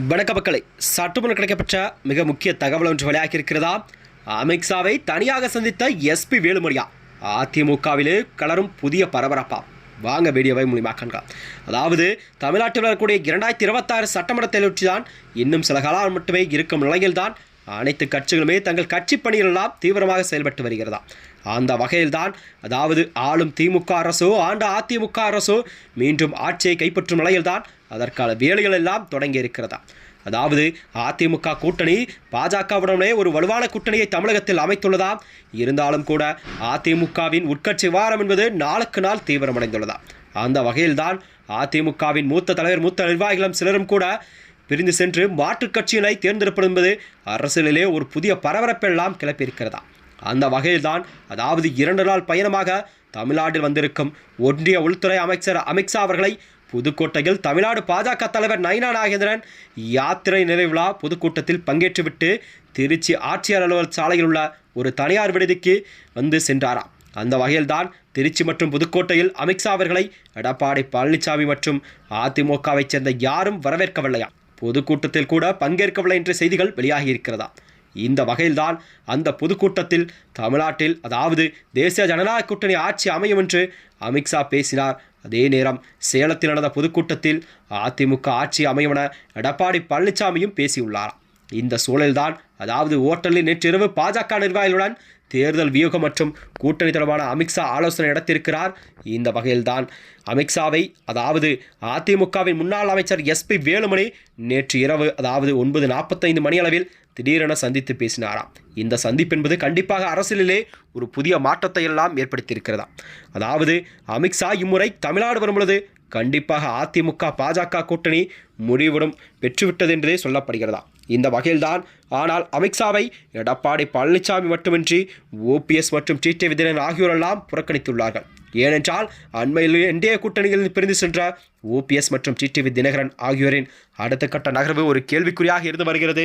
வணக்க மக்களை, சற்றுமுன் கிடைக்கப்பட்ட மிக முக்கிய தகவல் ஒன்று வெளியாகி இருக்கிறதா? அமித்ஷாவை தனியாக சந்தித்த எஸ்பி வேலுமணியா அதிமுகவிலே கலரும் புதிய பரபரப்பா? வாங்க வீடியோவை மூலியமாக காண்கலாம். அதாவது தமிழ்நாட்டில் வரக்கூடிய 2026 சட்டமன்ற தேர்தலொற்றி தான் இன்னும் சில காலம் மட்டுமே இருக்கும் நிலையில்தான் அனைத்து கட்சிகளுமே தங்கள் கட்சி பணிகளெல்லாம் தீவிரமாக செயல்பட்டு வருகிறதா. அந்த வகையில்தான் அதாவது ஆளும் திமுக அரசோ ஆண்ட அதிமுக அரசோ மீண்டும் ஆட்சியை கைப்பற்றும் நிலையில்தான் அதற்கான வேலைகள் எல்லாம் தொடங்கி இருக்கிறதா. அதாவது அதிமுக கூட்டணி பாஜகவுடனே ஒரு வலுவான கூட்டணியை தமிழகத்தில் அமைத்துள்ளதா. இருந்தாலும் கூட அதிமுகவின் உட்கட்சி விவகாரம் என்பது நாளுக்கு நாள் தீவிரமடைந்துள்ளதா. அந்த வகையில்தான் அதிமுகவின் மூத்த தலைவர் மூத்த நிர்வாகிகளும் சிலரும் கூட பிரிந்து சென்று மாற்றுக் கட்சியினை தேர்ந்தெடுப்பது என்பது அரசியலிலே ஒரு புதிய பரபரப்பெல்லாம் கிளப்பியிருக்கிறதா. அந்த வகையில்தான் அதாவது 2 நாள் பயணமாக தமிழ்நாட்டில் வந்திருக்கும் ஒன்றிய உள்துறை அமைச்சர் அமித்ஷா அவர்களை புதுக்கோட்டையில் தமிழ்நாடு பாஜக தலைவர் நயினா நாகேந்திரன் யாத்திரை நிறைவிழா பொதுக்கூட்டத்தில் பங்கேற்றுவிட்டு திருச்சி ஆட்சியர் அலுவலக சாலையில் உள்ள ஒரு தனியார் விடுதிக்கு வந்து சென்றாராம். அந்த வகையில்தான் திருச்சி மற்றும் புதுக்கோட்டையில் அமித்ஷா அவர்களை எடப்பாடி பழனிசாமி மற்றும் அதிமுகவை சேர்ந்த யாரும் வரவேற்கவில்லையா. பொதுக்கூட்டத்தில் கூட பங்கேற்கவில்லை என்ற செய்திகள் வெளியாகி இருக்கிறதா. இந்த வகையில்தான் அந்த பொதுக்கூட்டத்தில் தமிழ்நாட்டில் அதாவது தேசிய ஜனநாயக கூட்டணி ஆட்சி அமையும் என்று அமித்ஷா பேசினார். அதே நேரம் சேலத்தில் நடந்த பொதுக்கூட்டத்தில் அதிமுக ஆட்சி அமையும் என எடப்பாடி பழனிசாமியும் பேசியுள்ளாராம். இந்த சூழலில்தான் அதாவது ஓட்டலில் நேற்றிரவு பாஜக நிர்வாகிகளுடன் தேர்தல் வியூகம் மற்றும் கூட்டணி தொடர்பான அமித்ஷா ஆலோசனை நடத்தியிருக்கிறார். இந்த வகையில்தான் அமித்ஷாவை அதாவது அதிமுகவின் முன்னாள் அமைச்சர் எஸ்பி வேலுமணி நேற்று இரவு அதாவது 9:45 மணியளவில் திடீரென சந்தித்து பேசினாராம். இந்த சந்திப்பு என்பது கண்டிப்பாக அரசியலிலே ஒரு புதிய மாற்றத்தை எல்லாம் ஏற்படுத்தியிருக்கிறதா. அதாவது அமித்ஷா இம்முறை தமிழ்நாடு வரும்பொழுது கண்டிப்பாக அதிமுக பாஜக கூட்டணி முடிவுடன் பெற்றுவிட்டது என்றே சொல்லப்படுகிறதா. இந்த வகையில்தான் ஆனால் அமித்ஷாவை எடப்பாடி பழனிசாமி மட்டுமின்றி ஓபிஎஸ் மற்றும் டிடிவி தினகரன் ஆகியோரெல்லாம் புறக்கணித்துள்ளார்கள். ஏனென்றால் அண்மையில் என்டிஏ கூட்டணியில் பிரிந்து சென்ற ஓபிஎஸ் மற்றும் டிடிவி தினகரன் ஆகியோரின் அடுத்த கட்ட நகர்வு ஒரு கேள்விக்குறியாக இருந்து வருகிறது.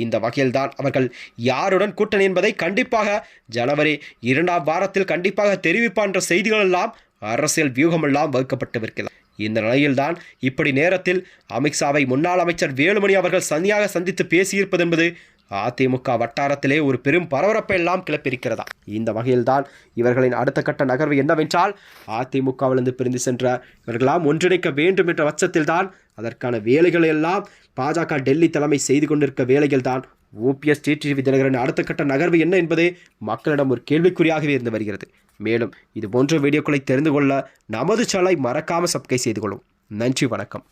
இந்த வகையில்தான் அவர்கள் யாருடன் கூட்டணி என்பதை கண்டிப்பாக ஜனவரி 2ஆம் வாரத்தில் கண்டிப்பாக தெரிவிப்பார் என்ற செய்திகள் எல்லாம் அரசியல் வியூகமெல்லாம் வகுக்கப்பட்டு வருகிறது. இந்த நிலையில்தான் இப்படி நேரத்தில் அமித்ஷாவை முன்னாள் அமைச்சர் வேலுமணி அவர்கள் தனியாக சந்தித்து பேசியிருப்பது என்பது அதிமுக வட்டாரத்திலே ஒரு பெரும் பரபரப்பை எல்லாம் கிளப்பியிருக்கிறதா. இந்த வகையில்தான் இவர்களின் அடுத்த கட்ட நகர்வு என்னவென்றால் அதிமுகவிலிருந்து பிரிந்து சென்ற இவர்களெல்லாம் ஒன்றிணைக்க வேண்டும் என்ற பட்சத்தில்தான் அதற்கான வேலைகளை எல்லாம் பாஜக டெல்லி தலைமை செய்து கொண்டிருக்க வேலைகள் தான் ஓபிஎஸ் டிடிவி தினகரன் அடுத்த கட்ட நகர்வு என்ன என்பதே மக்களிடம் ஒரு கேள்விக்குறியாகவே இருந்து வருகிறது. மேலும் இது போன்ற வீடியோக்களை தெரிந்து கொள்ள நமது சேனலை மறக்காமல் சப்ஸ்கிரைப் செய்து கொள்ளும். நன்றி, வணக்கம்.